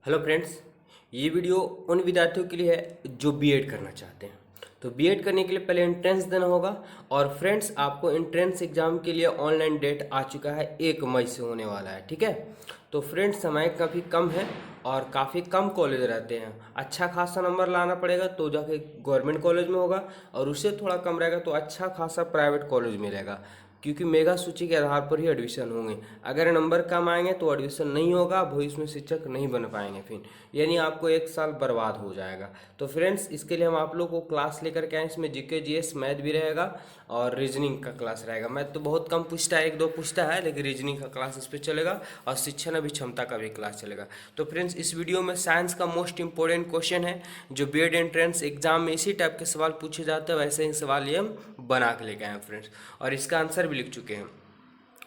Hello friends, ये video उन विद्यार्थियों के लिए है जो बीएड करना चाहते हैं। तो बीएड करने के लिए पहले एंट्रेंस देना होगा। और फ्रेंड्स, आपको एंट्रेंस एग्जाम के लिए ऑनलाइन डेट आ चुका है, 1 मई से होने वाला है। ठीक है, तो फ्रेंड्स समय काफ़ी कम है और काफ़ी कम कॉलेज रहते हैं। अच्छा खासा नंबर लाना पड़ेगा तो जाके गवर्नमेंट कॉलेज में होगा, और उससे थोड़ा कम रहेगा तो अच्छा खासा प्राइवेट कॉलेज मिलेगा, क्योंकि मेगा सूची के आधार पर ही एडमिशन होंगे। अगर नंबर कम आएंगे तो एडमिशन नहीं होगा, भविष्य में शिक्षक नहीं बन पाएंगे फिर, यानी आपको 1 साल बर्बाद हो जाएगा। तो फ्रेंड्स, इसके लिए हम आप लोग को क्लास लेकर के आए। इसमें जीके जीएस मैथ भी रहेगा और रीजनिंग का क्लास रहेगा। मैथ तो बहुत कम पूछता है, 1-2 पूछता है, लेकिन रीजनिंग का क्लास इस पर चलेगा और शिक्षण अभिक्षमता का भी क्लास चलेगा। तो फ्रेंड्स, इस वीडियो में साइंस का मोस्ट इंपॉर्टेंट क्वेश्चन है, जो बीएड एंट्रेंस एग्जाम में इसी टाइप के सवाल पूछे जाते हैं, वैसे ही सवाल ये हम बना के लेके आए हैं फ्रेंड्स, और इसका आंसर भी लिख चुके हैं।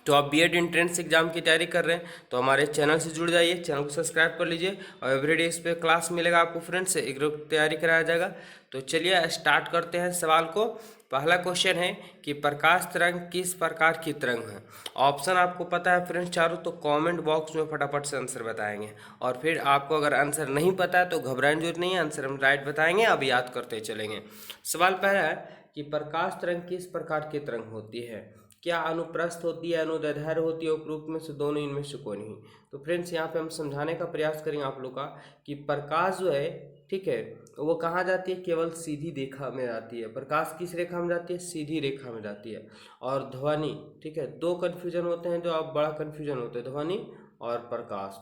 तो आप बीएड एंट्रेंस एग्जाम की तैयारी कर रहे हैं तो हमारे चैनल से जुड़ जाइए, चैनल को सब्सक्राइब कर लीजिए, और एवरीडे इस पर क्लास मिलेगा आपको फ्रेंड्स, एक ग्रुप तैयारी कराया जाएगा। तो चलिए स्टार्ट करते हैं सवाल को। पहला क्वेश्चन है कि प्रकाश तरंग किस प्रकार की तरंग है। ऑप्शन आपको पता है फ्रेंड्स चारों, तो कमेंट बॉक्स में फटाफट से आंसर बताएंगे। और फिर आपको अगर आंसर नहीं पता है तो घबराने जरूरत नहीं है, आंसर हम राइट बताएंगे, अब याद करते चलेंगे। सवाल पहला है कि प्रकाश तरंग किस प्रकार की तरंग होती है। क्या अनुप्रस्थ होती है, अनुदैर्ध्य होती है, उपरोक्त में से दोनों, इनमें से कोई नहीं। तो फ्रेंड्स, यहाँ पे हम समझाने का प्रयास करेंगे आप लोग का कि प्रकाश जो है, ठीक है, वो कहाँ जाती है, केवल सीधी रेखा में जाती है। प्रकाश किस रेखा में जाती है, सीधी रेखा में जाती है। और ध्वनि, ठीक है, दो कन्फ्यूजन होते हैं जो आप बड़ा कन्फ्यूजन होते हैं, ध्वनि और प्रकाश।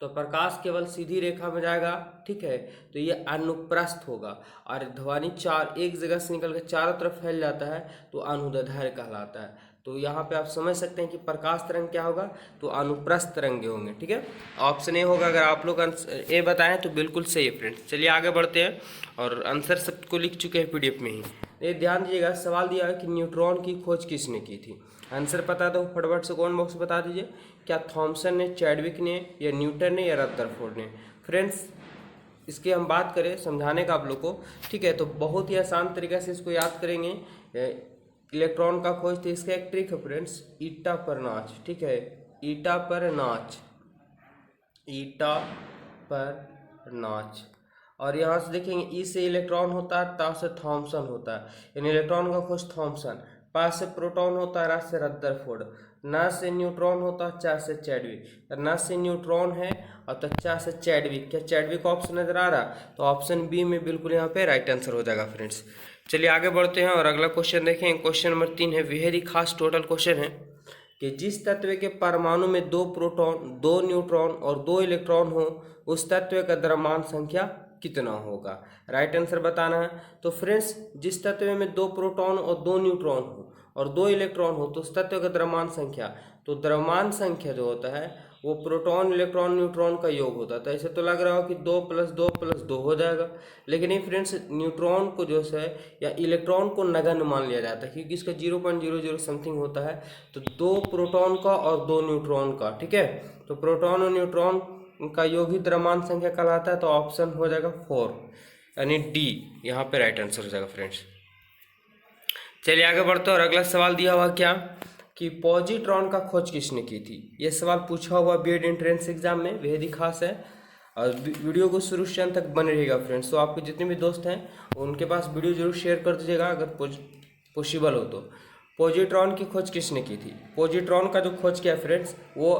तो प्रकाश केवल सीधी रेखा में जाएगा, ठीक है, तो ये अनुप्रस्थ होगा। और ध्वनि चार एक जगह से निकल कर चारों तरफ फैल जाता है तो अनुदैर्ध्य कहलाता है। तो यहाँ पे आप समझ सकते हैं कि प्रकाश तरंग क्या होगा, तो अनुप्रस्थ तरंगे होंगे। ठीक है, ऑप्शन ए होगा। अगर आप लोग ए बताएं तो बिल्कुल सही है फ्रेंड्स। चलिए आगे बढ़ते हैं, और आंसर सबको लिख चुके हैं पीडीएफ में ही। ये ध्यान दीजिएगा, सवाल दिया है कि न्यूट्रॉन की खोज किसने की थी। आंसर पता है तो फटाफट से कमेंट बॉक्स में बता दीजिए। क्या थॉमसन ने, चैडविक ने, या न्यूटन ने, या रदरफोर्ड ने। फ्रेंड्स, इसकी हम बात करें समझाने का आप लोग को, ठीक है, तो बहुत ही आसान तरीके से इसको याद करेंगे। इलेक्ट्रॉन का खोज थे, इसका एक ट्रिक है फ्रेंड्स, ईटा पर नाच। ठीक है, ईटा पर नाच, ईटा पर नाच। और यहाँ से देखेंगे, ई से इलेक्ट्रॉन होता है, ता से थॉमसन होता है, यानी इलेक्ट्रॉन का खोज थॉमसन। पा से प्रोटॉन होता है, रा से रदरफोर्ड। ना से न्यूट्रॉन होता है, चा से चैडविक। ना से न्यूट्रॉन है और तो चा से चैडविक। क्या चैडविक ऑप्शन नजर आ रहा, तो ऑप्शन बी में बिल्कुल यहाँ पे राइट आंसर हो जाएगा फ्रेंड्स। चलिए आगे बढ़ते हैं और अगला क्वेश्चन देखें। क्वेश्चन नंबर 3 है, वेरी खास टोटल क्वेश्चन है कि जिस तत्व के परमाणु में 2 प्रोटॉन, 2 न्यूट्रॉन और 2 इलेक्ट्रॉन हो, उस तत्व का द्रव्यमान संख्या कितना होगा। राइट आंसर बताना है। तो फ्रेंड्स, जिस तत्व में 2 प्रोटॉन और 2 न्यूट्रॉन हो और 2 इलेक्ट्रॉन हो, तो उस तत्व का द्रव्यमान संख्या, तो द्रव्यमान संख्या जो होता है वो प्रोटॉन, इलेक्ट्रॉन, न्यूट्रॉन का योग होता है। तो ऐसे तो लग रहा हो कि 2 + 2 + 2 हो जाएगा, लेकिन ये फ्रेंड्स न्यूट्रॉन को जो है या इलेक्ट्रॉन को नगण्य मान लिया जाता है, क्योंकि इसका 0.00 समथिंग होता है। तो 2 प्रोटॉन का और 2 न्यूट्रॉन का, ठीक है, तो प्रोटॉन और न्यूट्रॉन का योग ही द्रव्यमान संख्या कहलाता है। तो ऑप्शन हो जाएगा 4, यानी डी यहाँ पे राइट आंसर हो जाएगा फ्रेंड्स। चलिए आगे बढ़ते हैं, और अगला सवाल दिया हुआ क्या कि पॉजिट्रॉन का खोज किसने की थी। यह सवाल पूछा हुआ बीएड एंट्रेंस एग्जाम में, बेहद ही खास है। और वीडियो को शुरू से अंत तक बने रहेगा फ्रेंड्स। तो आपके जितने भी दोस्त हैं उनके पास वीडियो जरूर शेयर कर दीजिएगा अगर पॉसिबल हो तो। पॉजिट्रॉन की खोज किसने की थी। पॉजिट्रॉन का जो खोज किया फ्रेंड्स वो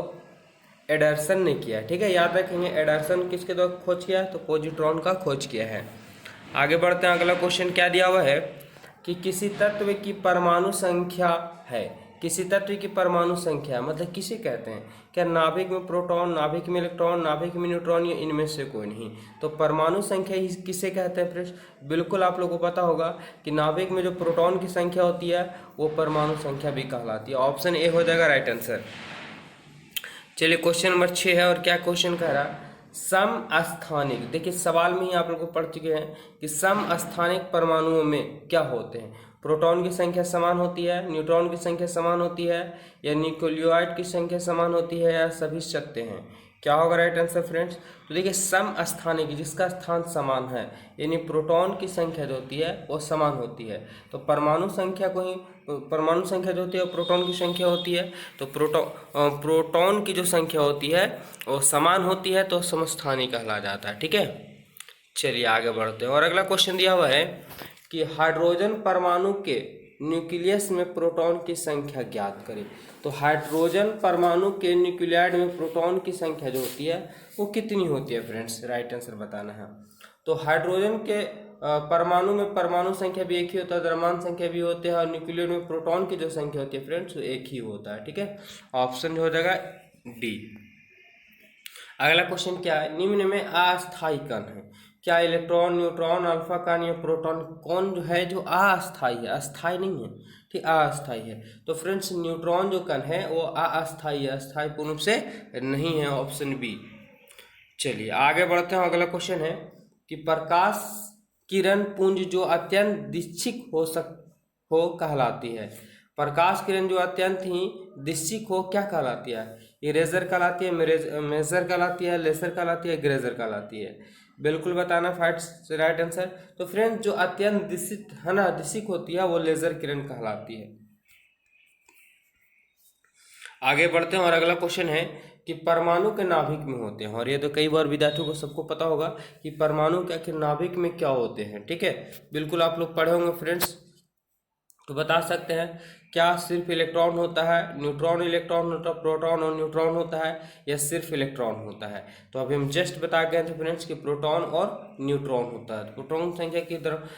एडरसन ने किया। ठीक है, याद रखेंगे, एडरसन किसके द्वारा खोज किया है, तो पॉजिट्रॉन का खोज किया है। आगे बढ़ते हैं, अगला क्वेश्चन क्या दिया हुआ है कि किसी तत्व की परमाणु संख्या है। किसी तत्व की परमाणु संख्या मतलब किसे कहते हैं। क्या नाभिक में प्रोटॉन, नाभिक में इलेक्ट्रॉन, नाभिक में न्यूट्रॉन, या इनमें से कोई नहीं। तो परमाणु संख्या ही किसे कहते हैं फ्रेंड्स, बिल्कुल आप लोगों को पता होगा कि नाभिक में जो प्रोटॉन की संख्या होती है वो परमाणु संख्या भी कहलाती है। ऑप्शन ए हो जाएगा राइट आंसर। चलिए क्वेश्चन नंबर 6 है, और क्या क्वेश्चन कह रहा है, समस्थानिक। देखिए सवाल में ही आप लोग को पढ़ चुके हैं कि समस्थानिक परमाणुओं में क्या होते हैं। प्रोटॉन की संख्या समान होती है, न्यूट्रॉन की संख्या समान होती है, या न्यूक्लियोइड की संख्या समान होती है, या सभी सत्य हैं। क्या होगा राइट आंसर फ्रेंड्स? तो देखिए सम स्थानिक, जिसका स्थान समान है, यानी प्रोटॉन की संख्या जो होती है वो समान होती है। तो परमाणु संख्या को ही, परमाणु संख्या जो होती है वो प्रोटॉन की संख्या होती है। तो प्रोटॉन की जो संख्या होती है वो समान होती है, तो समस्थानिक कहला जाता है। ठीक है, चलिए आगे बढ़ते हैं। और अगला क्वेश्चन दिया हुआ है कि हाइड्रोजन परमाणु के न्यूक्लियस में प्रोटॉन की संख्या ज्ञात करें। तो हाइड्रोजन परमाणु के न्यूक्लियाइड में प्रोटॉन की संख्या जो होती है वो कितनी होती है फ्रेंड्स? राइट आंसर बताना है। तो हाइड्रोजन के परमाणु में परमाणु संख्या भी एक ही होता है, द्रव्यमान संख्या भी होते हैं, और न्यूक्लियर में प्रोटॉन की जो संख्या होती है फ्रेंड्स वो एक ही होता है। ठीक है, ऑप्शन हो जाएगा डी। अगला क्वेश्चन क्या है? निम्न में अस्थायी कण है। क्या इलेक्ट्रॉन, न्यूट्रॉन, अल्फा कण या प्रोटॉन कौन जो है जो अस्थायी है, अस्थायी नहीं है, ठीक, अस्थायी है? तो फ्रेंड्स न्यूट्रॉन जो कण है वो अस्थायी है, अस्थायी पूर्ण रूप से नहीं है, ऑप्शन बी। चलिए आगे बढ़ते हैं। अगला क्वेश्चन है कि प्रकाश किरण पुंज जो अत्यंत दिच्छिक हो कहलाती है। प्रकाश किरण जो अत्यंत ही दिच्छिक हो क्या कहलाती है? इरेजर कहलाती है, मेजर कहलाती है, लेसर कहलाती है, ग्रेजर कहलाती है? बिल्कुल बताना फाइट राइट आंसर। तो फ्रेंड्स जो अत्यंत दिशिक है ना, दिशिक होती है वो लेजर किरण कहलाती है। आगे बढ़ते हैं और अगला क्वेश्चन है कि परमाणु के नाभिक में होते हैं, और ये तो कई बार विद्यार्थियों को सबको पता होगा कि परमाणु के आखिर नाभिक में क्या होते हैं। ठीक है, बिल्कुल आप लोग पढ़े होंगे फ्रेंड्स, तो बता सकते हैं क्या सिर्फ इलेक्ट्रॉन होता है, न्यूट्रॉन इलेक्ट्रॉन होता है, प्रोटॉन और न्यूट्रॉन होता है, या सिर्फ इलेक्ट्रॉन होता है? तो अभी हम जस्ट बता गए थे फ्रेंड्स कि प्रोटॉन और न्यूट्रॉन होता है। प्रोटॉन संख्या की तरफ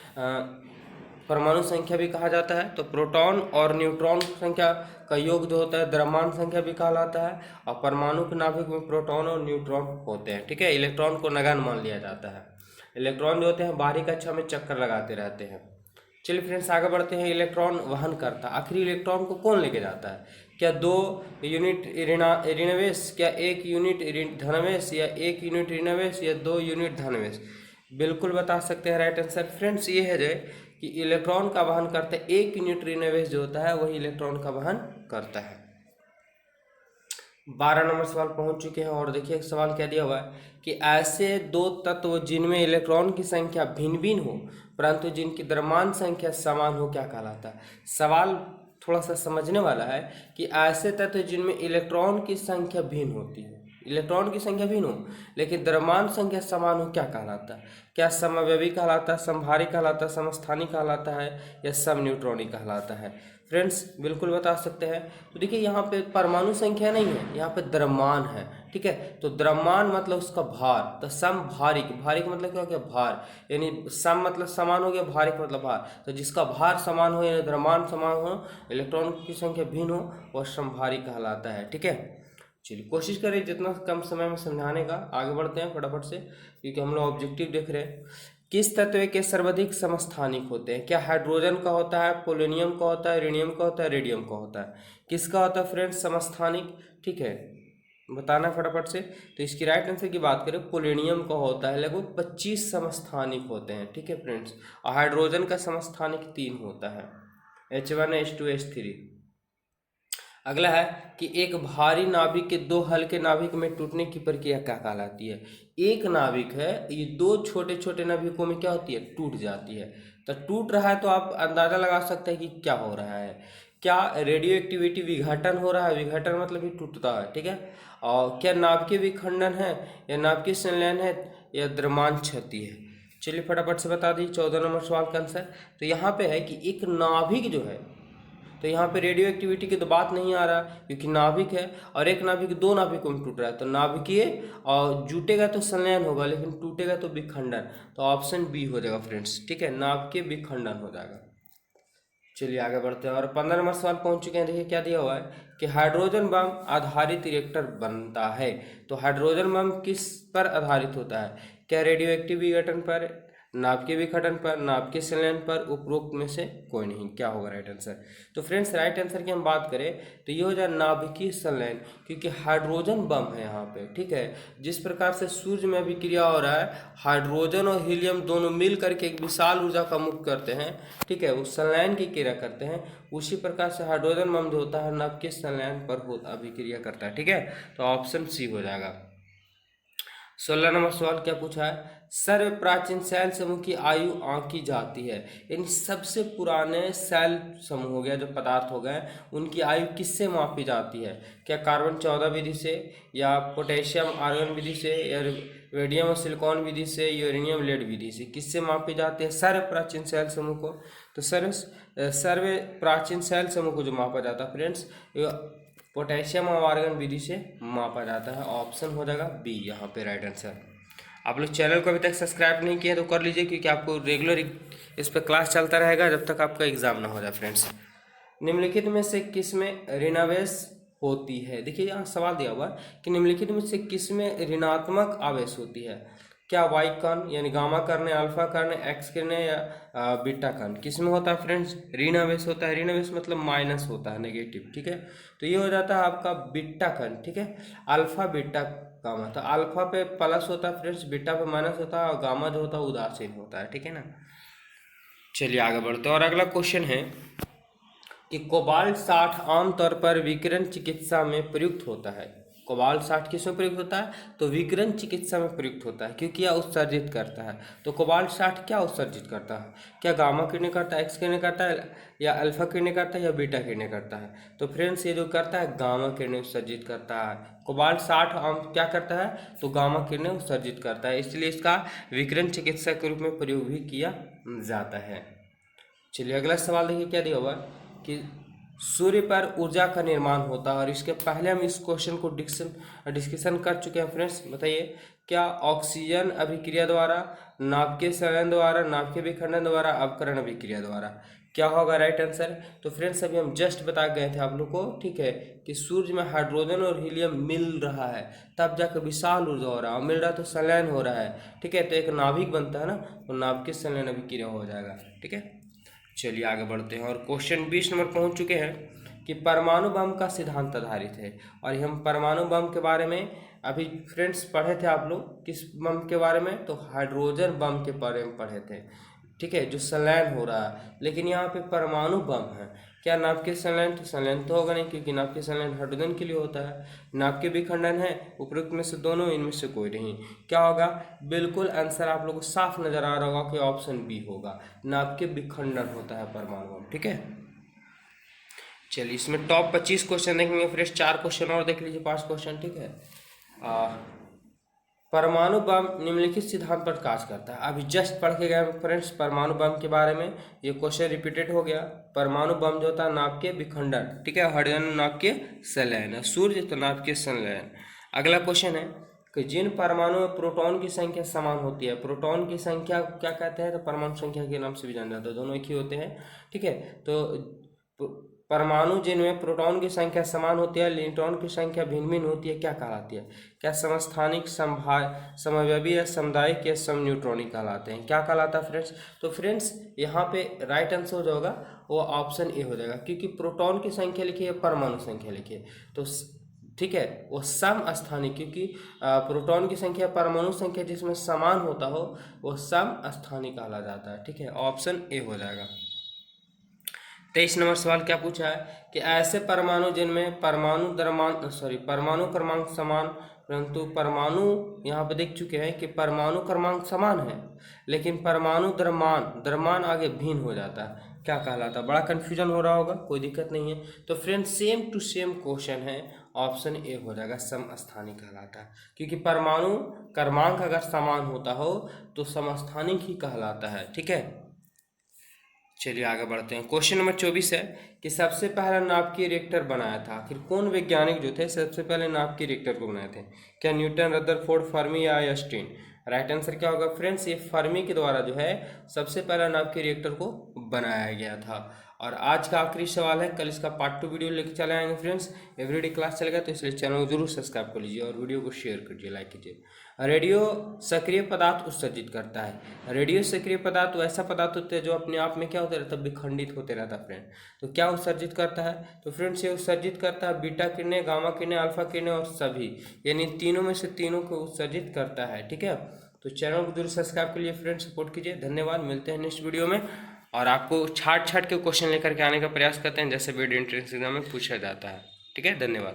परमाणु संख्या भी कहा जाता है। तो प्रोटॉन और न्यूट्रॉन संख्या का योग जो होता है द्रव्यमान संख्या भी कहलाता है, और परमाणु के नाभिक में प्रोटॉन और न्यूट्रॉन होते हैं। ठीक है, इलेक्ट्रॉन को नगण्य मान लिया जाता है। इलेक्ट्रॉन जो होते हैं बाहरी कक्षा में चक्कर लगाते रहते हैं। चलिए फ्रेंड्स आगे बढ़ते हैं। इलेक्ट्रॉन वहन करता है, आखिरी इलेक्ट्रॉन को कौन लेके जाता है? क्या 2 यूनिट ऋणावेश, क्या 1 यूनिट धनावेश, या 1 यूनिट ऋणावेश, या 2 यूनिट धनावेश? बिल्कुल बता सकते हैं राइट आंसर फ्रेंड्स ये है कि इलेक्ट्रॉन का वहन करता है 1 यूनिट ऋणावेश जो होता है वही इलेक्ट्रॉन का वहन करता है। 12 नंबर सवाल पहुंच चुके हैं, और देखिए एक सवाल क्या दिया हुआ है कि ऐसे 2 तत्व जिनमें इलेक्ट्रॉन की संख्या भिन्न भिन्न हो परंतु जिनकी द्रव्यमान संख्या समान हो क्या कहलाता है? सवाल थोड़ा सा समझने वाला है कि ऐसे तत्व जिनमें इलेक्ट्रॉन की संख्या भिन्न होती है, इलेक्ट्रॉन की संख्या भिन्न हो लेकिन द्रव्यमान संख्या समान हो क्या कहलाता है? क्या समव्यवी कहलाता है, समभारी कहलाता है, समस्थानी कहलाता है, या सम न्यूट्रॉनी कहलाता है? फ्रेंड्स बिल्कुल बता सकते हैं। तो देखिए यहाँ पे परमाणु संख्या नहीं है, यहाँ पे द्रव्यमान है। ठीक है, तो द्रव्यमान मतलब उसका भार, तो सम भारिक, भारिक मतलब क्या हो गया? भार, यानी सम मतलब समान हो गया, भारिक मतलब भार। तो जिसका भार समान हो यानी द्रव्यमान समान हो, इलेक्ट्रॉन की संख्या भिन्न हो, वह समभारिक कहलाता है। ठीक है, चलिए कोशिश करें जितना कम समय में समझाने का। आगे बढ़ते हैं फटाफट से क्योंकि हम लोग ऑब्जेक्टिव देख रहे हैं। किस तत्व के सर्वाधिक समस्थानिक होते हैं? क्या हाइड्रोजन का होता है, पोलोनियम का होता है, ऋणियम का होता है, रेडियम का होता है? किसका होता है फ्रेंड्स समस्थानिक? ठीक है, बताना फटाफट से। तो इसकी राइट आंसर की बात करें पोलोनियम का होता है, लगभग 25 समस्थानिक होते हैं। ठीक है फ्रेंड्स, और हाइड्रोजन का समस्थानिक 3 होता है, H1 H2 H3। अगला है कि एक भारी नाभिक के 2 हल्के नाभिक में टूटने की प्रक्रिया क्या कहलाती है? एक नाभिक है, ये 2 छोटे छोटे नाभिकों में क्या होती है? टूट जाती है। तो टूट रहा है तो आप अंदाजा लगा सकते हैं कि क्या हो रहा है। क्या रेडियो एक्टिविटी विघटन हो रहा है? विघटन मतलब ही टूटता है। ठीक है, और क्या नाभिकीय विखंडन है, या नाभिकीय संलयन है, या द्रव्यमान क्षति है? चलिए फटाफट से बता दी 14 नंबर सवाल का आंसर। तो यहाँ पे है कि एक नाभिक जो है, तो यहाँ पे रेडियो एक्टिविटी की तो बात नहीं आ रहा क्योंकि नाभिक है, और एक नाभिक 2 नाभिकों में टूट रहा है। तो नाभिकीय और जुटेगा तो संलयन होगा, लेकिन टूटेगा तो विखंडन। तो ऑप्शन बी हो जाएगा फ्रेंड्स। ठीक है, नाभिकीय विखंडन हो जाएगा। चलिए आगे बढ़ते हैं और 15 नंबर सवाल पहुंच चुके हैं। देखिए क्या दिया हुआ है कि हाइड्रोजन बम आधारित रिएक्टर बनता है। तो हाइड्रोजन बम किस पर आधारित होता है? क्या रेडियो एक्टिव विघटन पर, नाभिकीय विघटन पर, नाभिकीय संलयन पर, उपरोक्त में से कोई नहीं? क्या होगा राइट आंसर? तो फ्रेंड्स राइट आंसर की हम बात करें तो ये हो जाए नाभिकीय संलयन, क्योंकि हाइड्रोजन बम है यहाँ पे। ठीक है, जिस प्रकार से सूर्य में अभिक्रिया हो रहा है, हाइड्रोजन और हीलियम दोनों मिल करके एक विशाल ऊर्जा का मुक्त करते हैं। ठीक है, उस संलयन की क्रिया करते हैं, उसी प्रकार से हाइड्रोजन बम जो होता है नाभिकीय संलयन पर अभिक्रिया करता है। ठीक है, तो ऑप्शन सी हो जाएगा। 16 नंबर सवाल क्या पूछा है, सर्व प्राचीन शैल समूह की आयु आंकी जाती है। इन सबसे पुराने शैल समूह हो गया, जो पदार्थ हो गए, उनकी आयु किससे मापी जाती है? क्या कार्बन 14 विधि से, या पोटेशियम आर्गन विधि से, या रेडियम और सिलिकॉन विधि से, यूरेनियम लेड विधि से? किससे मापी जाती है सर्व प्राचीन शैल समूह को? तो सर्व प्राचीन शैल समूह को जो मापा जाता है फ्रेंड्स, पोटेशियम और आर्गन विधि से मापा जाता है। ऑप्शन हो जाएगा बी यहाँ पे राइट आंसर। आप लोग चैनल को अभी तक सब्सक्राइब नहीं किए तो कर लीजिए, क्योंकि आपको रेगुलर इस पर क्लास चलता रहेगा जब तक आपका एग्जाम ना हो जाए फ्रेंड्स। निम्नलिखित में से किस में ऋणावेश होती है? देखिए यहाँ सवाल दिया हुआ है कि निम्नलिखित में से किस में ऋणात्मक आवेश होती है? क्या वाई कण यानी गामा कण, अल्फा कण, एक्स कण या बीटा कण? किस में होता है फ्रेंड्स? ऋण आवेश होता है। ऋण आवेश मतलब माइनस होता है, नेगेटिव, ठीक है। तो ये हो जाता है आपका बीटा कण, ठीक है। अल्फा बीटा गामा, तो अल्फा पे प्लस होता है फ्रेंड्स, बीटा पे माइनस होता है, और गामा जो होता है उदासीन होता है, ठीक है ना। चलिए आगे बढ़ते हैं और अगला क्वेश्चन है कि कोबाल्ट 60 आमतौर पर विकिरण चिकित्सा में प्रयुक्त होता है। कोबाल्ट 60 किसमें प्रयुक्त होता है? तो विकिरण चिकित्सा में प्रयुक्त होता है, क्योंकि यह उत्सर्जित करता है। तो कोबाल्ट 60 क्या उत्सर्जित करता है? क्या गामा किरणें करता है, एक्स किरणें करता है, या अल्फा किरणें करता है, या बीटा किरणें करता है? तो फ्रेंड्स ये जो करता है गामा किरणें उत्सर्जित करता है। कोबाल्ट 60 आम क्या करता है? तो गामा किरणें उत्सर्जित करता है, इसलिए इसका विकिरण चिकित्सा के रूप में प्रयोग भी किया जाता है। चलिए अगला सवाल देखिए क्या दिया हुआ है कि सूर्य पर ऊर्जा का निर्माण होता है, और इसके पहले हम इस क्वेश्चन को डिस्कशन कर चुके हैं फ्रेंड्स। बताइए, क्या ऑक्सीजन अभिक्रिया द्वारा, नाभिकीय संलयन द्वारा, नाभिकीय विखंडन द्वारा, अवकरण अभिक्रिया द्वारा? क्या होगा राइट आंसर? तो फ्रेंड्स अभी हम जस्ट बता गए थे आप लोग को, ठीक है, कि सूर्य में हाइड्रोजन और हीलियम मिल रहा है तब जाकर विशाल ऊर्जा हो रहा है, और मिल रहा तो संलयन हो रहा है, ठीक है। तो एक नाभिक बनता है ना, तो नाभिकीय संलयन अभिक्रिया हो जाएगा, ठीक है। चलिए आगे बढ़ते हैं और क्वेश्चन 20 नंबर पहुंच चुके हैं कि परमाणु बम का सिद्धांत आधारित है। और हम परमाणु बम के बारे में अभी फ्रेंड्स पढ़े थे आप लोग, किस बम के बारे में? तो हाइड्रोजन बम के बारे में पढ़े थे, ठीक है, जो संलयन हो रहा है। लेकिन यहाँ पे परमाणु बम है, क्या नाभिकीय संलयन? तो संलयन तो होगा नहीं, क्योंकि नाभिकीय संलयन हाइड्रोजन के लिए होता है। नाभिकीय विखंडन है, उपरोक्त में से दोनों, इनमें से कोई नहीं। क्या होगा? बिल्कुल आंसर आप लोगों को साफ नजर आ रहा होगा कि ऑप्शन बी होगा, नाभिकीय विखंडन होता है परमाणु बम, ठीक है। चलिए इसमें टॉप 25 क्वेश्चन देखेंगे फ्रेंड्स, 4 क्वेश्चन और देख लीजिए, 5 क्वेश्चन, ठीक है। परमाणु बम निम्नलिखित सिद्धांत पर कार्य करता है। अभी जस्ट पढ़ के गए फ्रेंड्स परमाणु बम के बारे में, ये क्वेश्चन रिपीटेड हो गया। परमाणु बम जो होता है नाभिकीय विखंडन, ठीक है, हाइड्रोजन नाभिकीय संलयन, सूर्य तो नाभिकीय संलयन। अगला क्वेश्चन है कि जिन परमाणु में प्रोटॉन की संख्या समान होती है, प्रोटॉन की संख्या क्या कहते हैं? तो परमाणु संख्या के नाम से भी जाना जाता है, दोनों एक ही होते हैं, ठीक है। तो परमाणु जिनमें प्रोटॉन की संख्या समान होती है, न्यूट्रॉन की संख्या भिन्न भिन्न होती है, क्या कहलाती है? क्या समस्थानिक, समव्यवी, या सामुदायिक, या समन्यूट्रॉनिक कहलाते हैं? क्या कहलाता है फ्रेंड्स? तो फ्रेंड्स यहाँ पे राइट आंसर जो होगा वो ऑप्शन ए हो जाएगा, क्योंकि प्रोटॉन की संख्या लिखी है, परमाणु संख्या लिखी है, तो ठीक है वो समस्थानिक, क्योंकि प्रोटॉन की संख्या परमाणु संख्या जिसमें समान होता हो वो समस्थानिक कहला जाता है, ठीक है। ऑप्शन ए हो जाएगा। 23 नंबर सवाल क्या पूछा है कि ऐसे परमाणु जिनमें परमाणु क्रमांक समान, परंतु परमाणु यहाँ पे देख चुके हैं कि परमाणु क्रमांक समान है, लेकिन परमाणु द्रव्यमान आगे भिन्न हो जाता है, क्या कहलाता है? बड़ा कंफ्यूजन हो रहा होगा, कोई दिक्कत नहीं है। तो friends same to same question है, ऑप्शन ए हो जाएगा, समस्थानिक कहलाता है, क्योंकि परमाणु क्रमांक अगर समान होता हो तो समस्थानिक ही कहलाता है, ठीक है। चलिए आगे बढ़ते हैं। क्वेश्चन नंबर 24 है कि सबसे पहला नाभिकीय रिएक्टर बनाया था, आखिर कौन वैज्ञानिक जो थे सबसे पहले नाभिकीय रिएक्टर को बनाए थे? क्या न्यूटन, रदरफोर्ड, फर्मी, या आइंस्टीन? राइट आंसर क्या होगा फ्रेंड्स? ये फर्मी के द्वारा जो है सबसे पहला नाभिकीय रिएक्टर को बनाया गया था। और आज का आखिरी सवाल है, कल इसका पार्ट 2 वीडियो लेकर चले आएंगे फ्रेंड्स। एवरीडे क्लास चलेगा, तो इसलिए चैनल को जरूर सब्सक्राइब कर लीजिए और वीडियो को शेयर कीजिए, लाइक कीजिए। रेडियो सक्रिय पदार्थ उत्सर्जित करता है। रेडियो सक्रिय पदार्थ वैसा पदार्थ होते हैं जो अपने आप में क्या होते रहता है? विखंडित होते रहता है फ्रेंड। तो क्या उत्सर्जित करता है? तो फ्रेंड्स ये उत्सर्जित करता है बीटा किरणें, गामा किरणें, अल्फा किरणें और सभी, यानी तीनों में से तीनों को उत्सर्जित करता है, ठीक है। तो चैनल को जरूर सब्सक्राइब के लिए फ्रेंड्स सपोर्ट कीजिए। धन्यवाद, मिलते हैं नेक्स्ट वीडियो में। और आपको छाट के क्वेश्चन लेकर के आने का प्रयास करते हैं, जैसे वीडियो एंट्रेंस एग्जाम में पूछा जाता है, ठीक है। धन्यवाद।